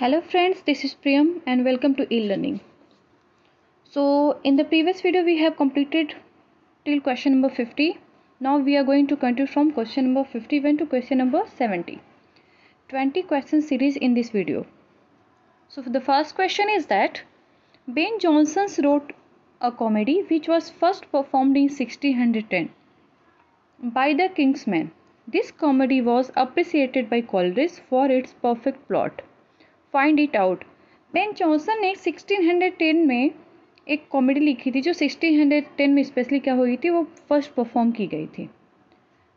Hello friends, this is Priyam and welcome to e-learning. So in the previous video we have completed till question number 50. Now we are going to continue from question number 51 to question number 70. 20 question series in this video. So the first question is that Ben Jonson wrote a comedy which was first performed in 1610 by the King's Men. This comedy was appreciated by Coleridge for its perfect plot. Find it out. Ben Jonson ने 1610 में एक comedy लिखी थी जो 1610 में specially क्या हुई थी, वो फर्स्ट परफॉर्म की गई थी,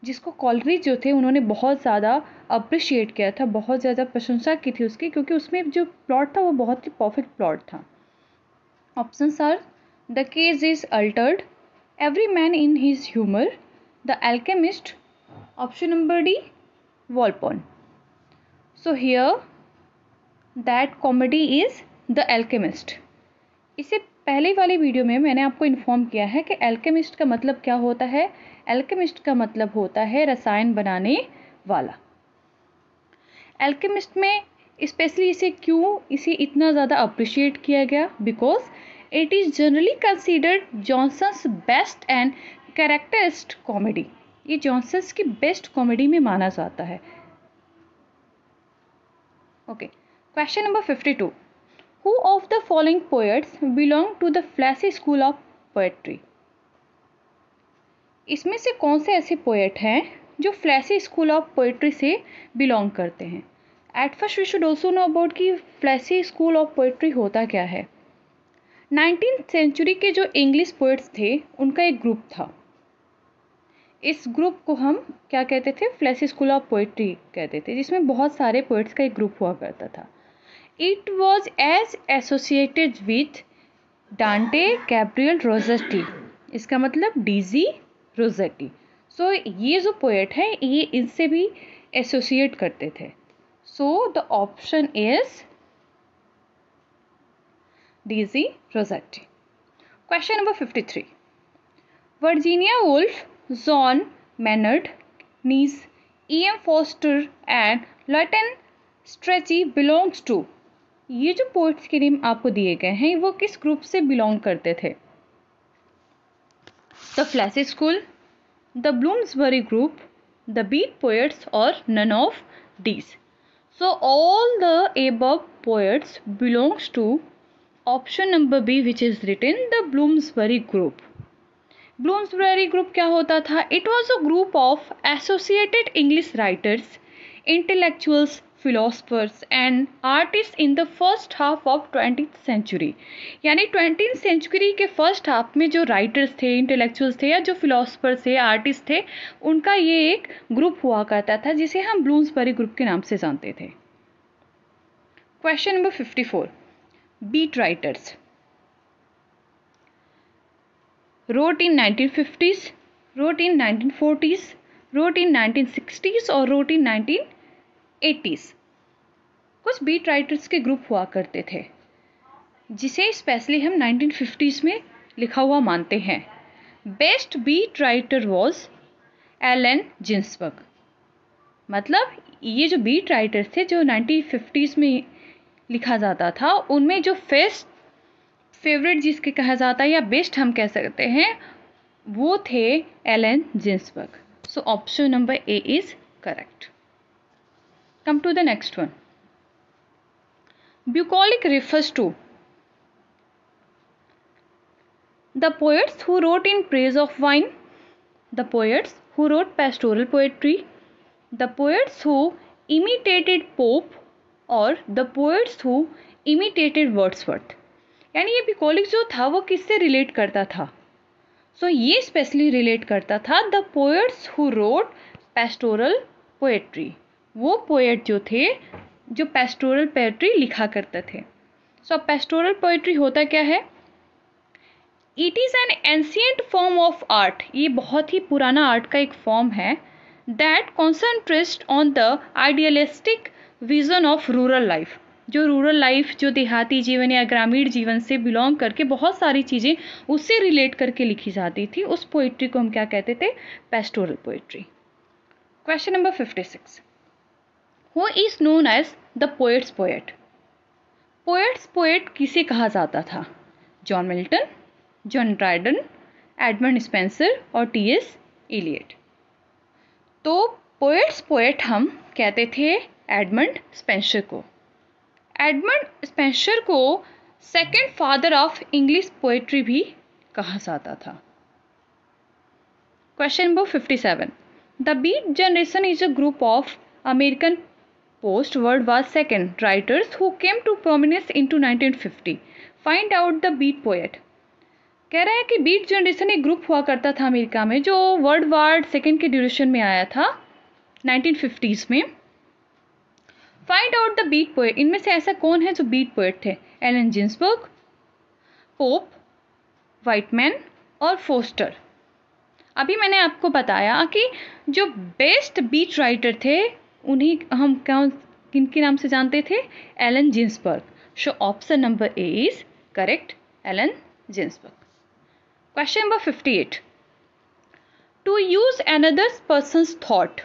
जिसको कॉलरिज जो थे उन्होंने बहुत ज़्यादा अप्रिशिएट किया था, बहुत ज़्यादा प्रशंसा की थी उसकी, क्योंकि उसमें जो प्लॉट था वो बहुत ही परफेक्ट प्लॉट था। Options are the case is altered, every man in his humour, the alchemist, option number D Volpone. So here that comedy is the alchemist. इससे पहले वाली वीडियो में मैंने आपको इन्फॉर्म किया है कि एल्केमिस्ट का मतलब क्या होता है। एल्केमिस्ट का मतलब होता है रसायन बनाने वाला। एल्केमिस्ट में स्पेशली इसे इतना ज़्यादा अप्रिशिएट किया गया because it is generally considered Johnson's best and characteristic comedy. ये जॉनसन्स की बेस्ट कॉमेडी में माना जाता है। Okay, Question number 52. Who of the following poets belong to the Flashy School of Poetry? इसमें से कौन से ऐसे पोएट हैं जो फ्लैसी स्कूल ऑफ पोएट्री से बिलोंग करते हैं? At first we should also know about कि फ्लैसी स्कूल ऑफ पोएट्री होता क्या है। 19th सेंचुरी के जो इंग्लिश पोएट्स थे उनका एक ग्रुप था। इस ग्रुप को हम क्या कहते थे? फ्लैसी स्कूल ऑफ पोएट्री कहते थे, जिसमें बहुत सारे पोएट्स का एक ग्रुप हुआ करता था। It was as associated with Dante Gabriel Rossetti, इसका मतलब डीजी रोजेटी। सो ये जो पोएट है ये इनसे भी एसोसिएट करते थे। So the option is DG Rossetti. Question number 53. Virginia Woolf, John Maynard, Keynes, E.M. Forster and Lytton Strachey belongs to. ये जो पोएट्स के नेम आपको दिए गए हैं वो किस ग्रुप से बिलोंग करते थे? The fleshly school, the Bloomsbury group, the Beat poets और none of these. So all the above poets belongs to option number B which is written the Bloomsbury group. ब्लूम्सबरी ग्रुप क्या होता था? It was a group of associated English writers, intellectuals, philosophers and artists in the first half of 20th century। यानी 20th century के first half में जो writers थे, इंटेलेक्चुअल्स थे या जो फिलोसफर्स थे, आर्टिस्ट थे, उनका ये एक ग्रुप हुआ करता था जिसे हम ब्लूम्सबरी ग्रुप के नाम से जानते थे। Question number 54. Beat writers wrote in 1950s, wrote in 1940s, wrote in 1960s और wrote in 1980s। कुछ बीट राइटर्स के ग्रुप हुआ करते थे जिसे स्पेशली हम 1950s में लिखा हुआ मानते हैं। Best beat writer was Allen Ginsberg. मतलब ये जो बीट राइटर्स थे जो 1950s में लिखा जाता था उनमें जो फेवरेट जिसके कहा जाता है या बेस्ट हम कह सकते हैं वो थे Allen Ginsberg. So option number A is correct. Come to the next one. Bucolic refers to the poets who wrote in praise of wine, the poets who wrote pastoral poetry, the poets who imitated Pope और the poets who imitated Wordsworth। यानी ये बुकॉलिक जो था वो किससे relate करता था? सो ये स्पेशली रिलेट करता था the poets who wrote pastoral poetry. वो पोएट जो थे जो पेस्टोरल पोएट्री लिखा करते थे। सो पेस्टोरल पोएट्री होता क्या है? It is an ancient form of art. ये बहुत ही पुराना आर्ट का एक फॉर्म है that concentrate on the idealistic vision of rural life. जो रूरल लाइफ, जो देहाती जीवन या ग्रामीण जीवन से बिलोंग करके बहुत सारी चीज़ें उससे रिलेट करके लिखी जाती थी, उस पोइट्री को हम क्या कहते थे? Pastoral poetry. Question number 56. Who is known as the poet's poet? Poet किसे कहा जाता था? John Milton, John Dryden, Edmund Spenser और टी.एस. इलियट। तो पोएट हम कहते थे एडमंड स्पेंसर को। एडमंड स्पेंसर को second father of English poetry भी कहा जाता था। Question number 57। The beat generation is a group of American post world war second writers who came to prominence into 1950। Find out the beat poet. कह रहा है कि beat generation एक group हुआ करता था अमेरिका में जो वर्ल्ड वार सेकेंड के ड्यूरेशन में आया था 1950s में। Find out the beat poet. इनमें से ऐसा कौन है जो बीट पोएट थे? एलन जिन्सबर्ग, पोप, वाइटमैन और फोस्टर। अभी मैंने आपको बताया कि जो बेस्ट बीट राइटर थे उन्हीं हम किनके नाम से जानते थे? Allen Ginsberg. So option number A is correct, Allen Ginsberg. Question number 58। To use another person's thought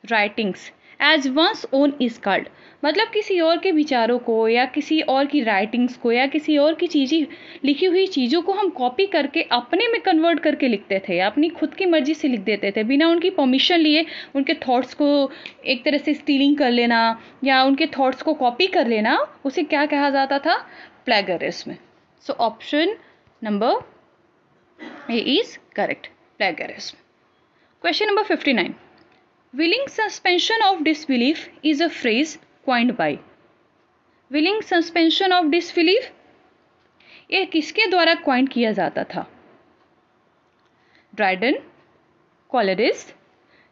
writings as one's own is called. मतलब किसी और के विचारों को या किसी और की राइटिंग्स को या किसी और की लिखी हुई चीज़ों को हम कॉपी करके अपने में कन्वर्ट करके लिखते थे, अपनी खुद की मर्जी से लिख देते थे, बिना उनकी परमिशन लिए उनके थॉट्स को एक तरह से स्टीलिंग कर लेना या उनके थॉट्स को कॉपी कर लेना, उसे क्या कहा जाता था? Plagiarism. So option number A is correct, plagiarism. Question number 59। willing suspension of disbelief is a phrase coined by। willing suspension of disbelief ये किसके द्वारा क्वाइन किया जाता था? Dryden, Coleridge,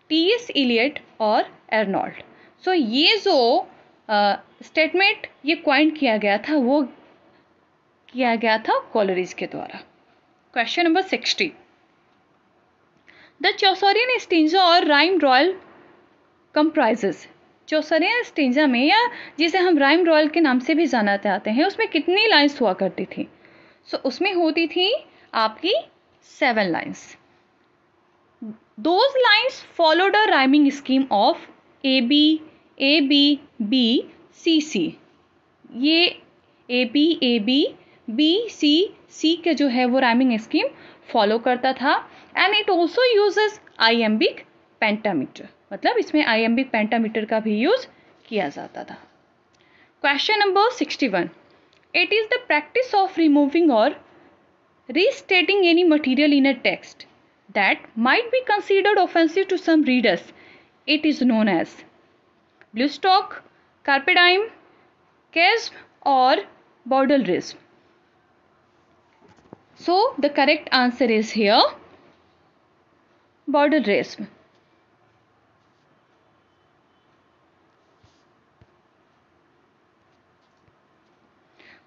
T S. इलियट और एर्नोल्ड। सो ये जो स्टेटमेंट ये क्वाइन किया गया था वो किया गया था कॉलरिस के द्वारा। Question number 60। द चौसरियन स्टेंजा और राइम रॉयल कंप्राइजेस। चौसरियन स्टेंजा में, या जिसे हम राइम रॉयल के नाम से भी जाना चाहते हैं, उसमें कितनी लाइंस हुआ करती थी? सो उसमें होती थी आपकी 7 lines. Those lines followed a rhyming scheme of A B B C C. ये ए बी बी सी के जो है वो राइमिंग स्कीम फॉलो करता था। And it also uses iambic pentameter. मतलब इसमें आइएम्बिक पेंटामीटर का भी यूज किया जाता था। Question number 61। It is the practice of removing और restating any material in a text that might be considered offensive to some readers. It is known as blue stock, carpe diem, chiasm और Bowdlerism. So the correct answer is here Bowdlerism.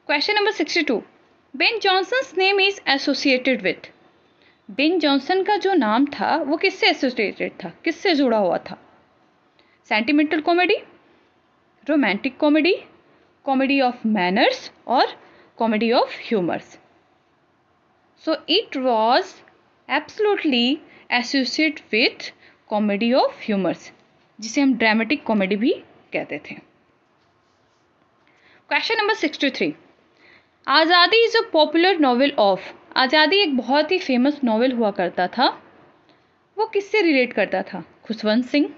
Question number 62। Ben Jonson's name is associated with. Ben Jonson का जो नाम था वो किससे associated था, किससे जुड़ा हुआ था? Sentimental comedy, romantic comedy, comedy of manners और comedy of humours. So it was absolutely associated with comedy of humours, जिसे हम ड्रामेटिक कॉमेडी भी कहते थे। Question number 63। Azadi is a popular novel of. Azadi एक बहुत ही फेमस नॉवेल हुआ करता था, वो किससे रिलेट करता था? खुशवंत सिंह,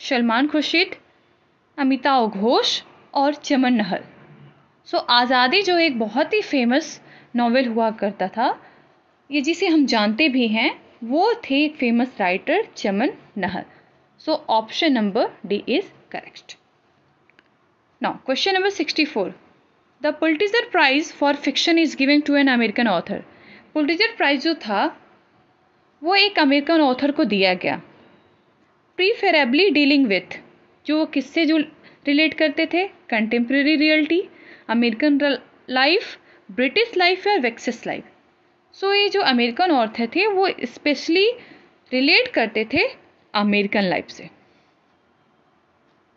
सलमान खुर्शीद, अमिताभ घोष और चमन नहर। सो आज़ादी जो एक बहुत ही फेमस नॉवेल हुआ करता था, ये जिसे हम जानते भी हैं, वो थे एक famous writer Chaman Nahal. So option number D is correct. Now question number 64। The Pulitzer prize for fiction is given to an American author. Pulitzer prize जो था वो एक अमेरिकन ऑथर को दिया गया, प्रीफरेबली डीलिंग विथ, जो किससे जो रिलेट करते थे? Contemporary reality, American life, British life या वेक्सेस लाइफ। सो ये जो अमेरिकन ऑथर थे वो स्पेशली रिलेट करते थे अमेरिकन लाइफ से।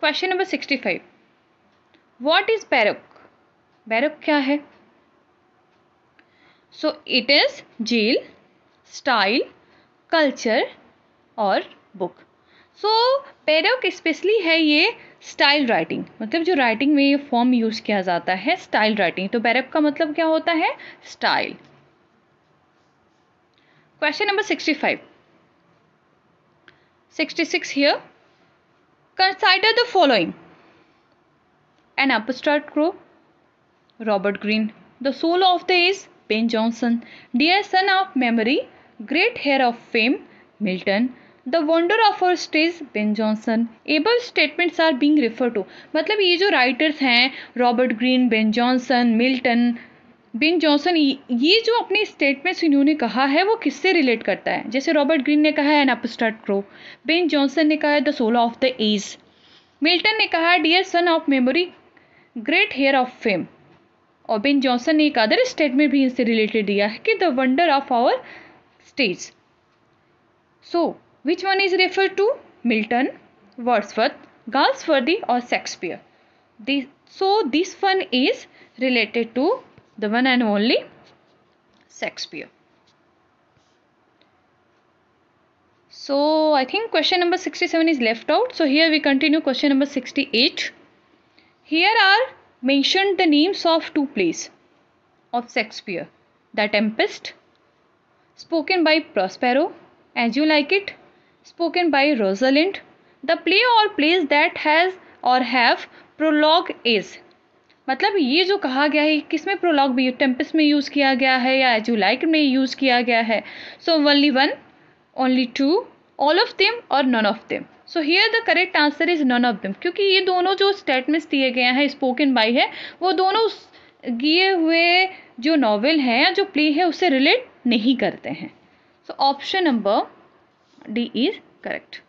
Question number 65। What is baroque? Baroque क्या है? So it is jail, style, culture और बुक। सो पैरोक स्पेशली है ये स्टाइल राइटिंग, मतलब जो राइटिंग में ये फॉर्म यूज किया जाता है स्टाइल राइटिंग। तो पैरोक का मतलब क्या होता है? Style. Question number 65, 66 here. Consider the following: An Upstart Crow, Robert Greene. The Soul of the Age, Ben Jonson. Dear Son of Memory, Great Heir of Fame, Milton. The Wonder of Our Stage, Ben Jonson. Above statements are being referred to. मतलब ये जो writers हैं Robert Greene, Ben Jonson, Milton, Ben Jonson, ये जो अपने statements इन्होंने कहा है वो किससे रिलेट करता है? जैसे रॉबर्ट ग्रीन ने कहा है an upstart crow, Ben Jonson ने कहा है the soul of the age, Milton ने कहा है dear son of memory, great heir of fame, और बेन जॉनसन ने एक अदर स्टेटमेंट भी इनसे रिलेटेड दिया है कि the wonder of our stage. So which one is refer to? Milton, Wordsworth, Galsworthy और Shakespeare. So this one is related to the one and only Shakespeare. So I think question number 67 is left out. So here we continue question number 68. Here are mentioned the names of two plays of Shakespeare. The Tempest, spoken by Prospero, As You Like It, spoken by Rosalind. The play or plays that has or have prologue is, मतलब ये जो कहा गया है किसमें prologue भी Tempest में use किया गया है या एज यू लाइक में यूज़ किया गया है? So only one, only two, all of them और none of them. So here the correct answer is none of them, क्योंकि ये दोनों जो स्टेटमेंट्स दिए गए हैं स्पोकन बाय है वो दोनों दिए हुए जो नॉवेल है या जो प्ले है उससे रिलेट नहीं करते हैं। सो option number D is correct.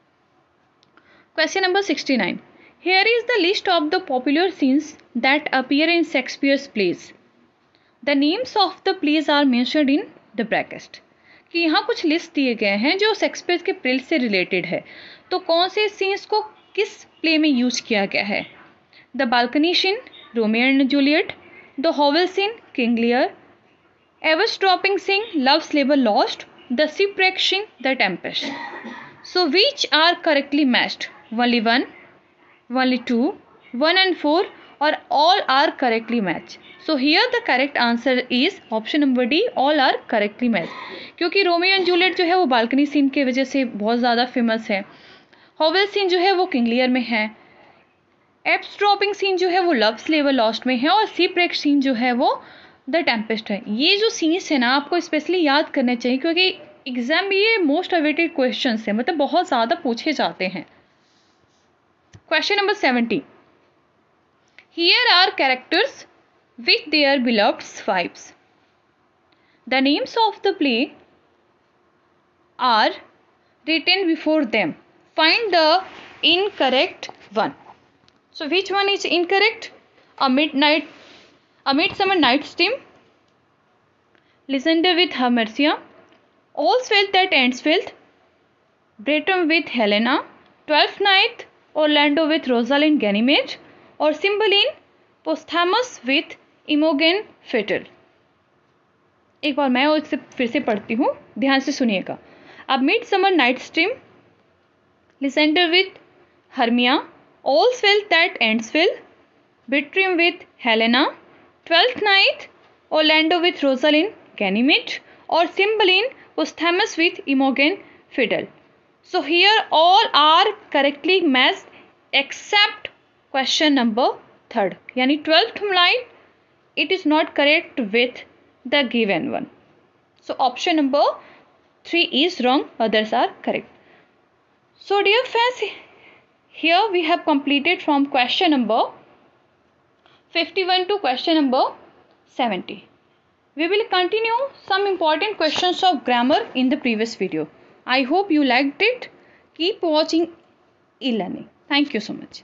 Question number 69, here is the list of the popular scenes that appear in Shakespeare's plays. The names of the plays are mentioned in the bracket. कि यहाँ कुछ list दिए गए हैं जो Shakespeare के play से related है, तो कौन से सीन्स को किस प्ले में यूज किया गया है? The balcony scene, Romeo and Juliet, the hovel scene, King Lear, eavesdropping scene, Love's labour lost, the shipwreck scene, the Tempest. So which are correctly matched? Only one, only 2, 1 and 4 or all are correctly matched. So here the correct answer is option number D, all are correctly matched. क्योंकि Romeo and Juliet जो है वो balcony scene के वजह से बहुत ज़्यादा famous है, हॉवेल सीन जो है वो किंग लियर में है, एवरस्टॉपिंग सीन जो है वो लव्स लेबर लॉस्ट में है, और शिपरेक सीन जो है वो द टेम्पेस्ट है। ये जो सीन्स है ना आपको स्पेशली याद करने चाहिए क्योंकि एग्जाम में ये मोस्ट अवेटेड क्वेश्चन है, मतलब बहुत ज़्यादा पूछे जाते हैं। Question number 70. Here are characters with their beloved wives. The names of the play are written before them. Find the incorrect one. So which one is incorrect? A Midsummer Night's Dream, Lysander with Hermia, All's Well That Ends Well, Breton with Helena, Twelfth Night, Orlando with Rosalind Ganymede, और Cymbeline, Posthumus with Imogen Fettel। एक बार मैं उससे फिर से पढ़ती हूँ, ध्यान से सुनिएगा। अब Midsummer Night's Dream, Lysander with Hermia, All's Well That Ends Well, Bertram with Helena, Twelfth Night, Orlando with Rosalind Ganymede, और Cymbeline Posthumus with Imogen Fidele. So here all are correctly matched except question number 3rd, यानी 12th line it is not correct with the given one. So option number 3 is wrong, others are correct. So dear friends, here we have completed from question number 51 to question number 70. We will continue some important questions of grammar in the previous video. I hope you liked it. Keep watching e-learning. Thank you so much.